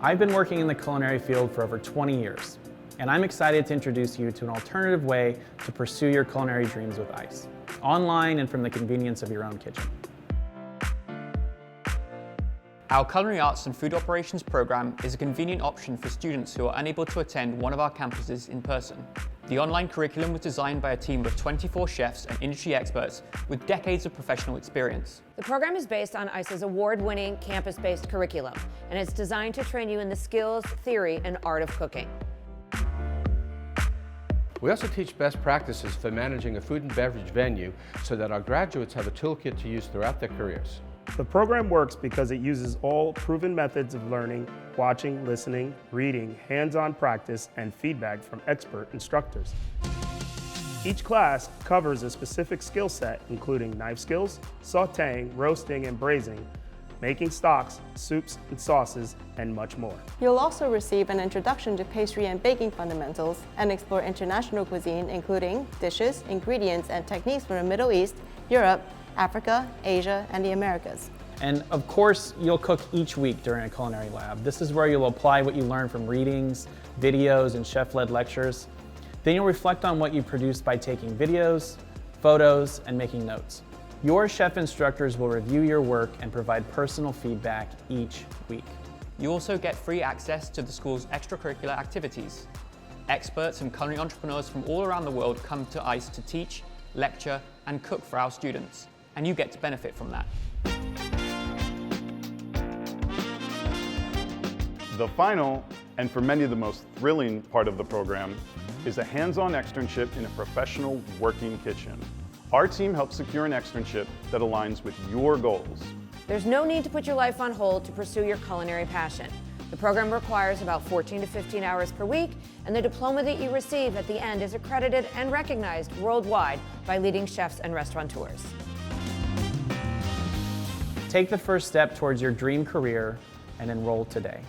I've been working in the culinary field for over 20 years, and I'm excited to introduce you to an alternative way to pursue your culinary dreams with ICE, online and from the convenience of your own kitchen. Our Culinary Arts and Food Operations program is a convenient option for students who are unable to attend one of our campuses in person. The online curriculum was designed by a team of 24 chefs and industry experts with decades of professional experience. The program is based on ICE's award-winning campus-based curriculum, and it's designed to train you in the skills, theory, and art of cooking. We also teach best practices for managing a food and beverage venue so that our graduates have a toolkit to use throughout their careers. The program works because it uses all proven methods of learning, watching, listening, reading, hands-on practice, and feedback from expert instructors. Each class covers a specific skill set, including knife skills, sautéing, roasting, and braising, making stocks, soups and sauces, and much more. You'll also receive an introduction to pastry and baking fundamentals and explore international cuisine, including dishes, ingredients, and techniques from the Middle East, Europe, Africa, Asia, and the Americas. And of course, you'll cook each week during a culinary lab. This is where you'll apply what you learn from readings, videos, and chef-led lectures. Then you'll reflect on what you produced by taking videos, photos, and making notes. Your chef instructors will review your work and provide personal feedback each week. You also get free access to the school's extracurricular activities. Experts and culinary entrepreneurs from all around the world come to ICE to teach, lecture, and cook for our students, and you get to benefit from that. The final, and for many the most thrilling part of the program, is a hands-on externship in a professional working kitchen. Our team helps secure an externship that aligns with your goals. There's no need to put your life on hold to pursue your culinary passion. The program requires about 14 to 15 hours per week, and the diploma that you receive at the end is accredited and recognized worldwide by leading chefs and restaurateurs. Take the first step towards your dream career and enroll today.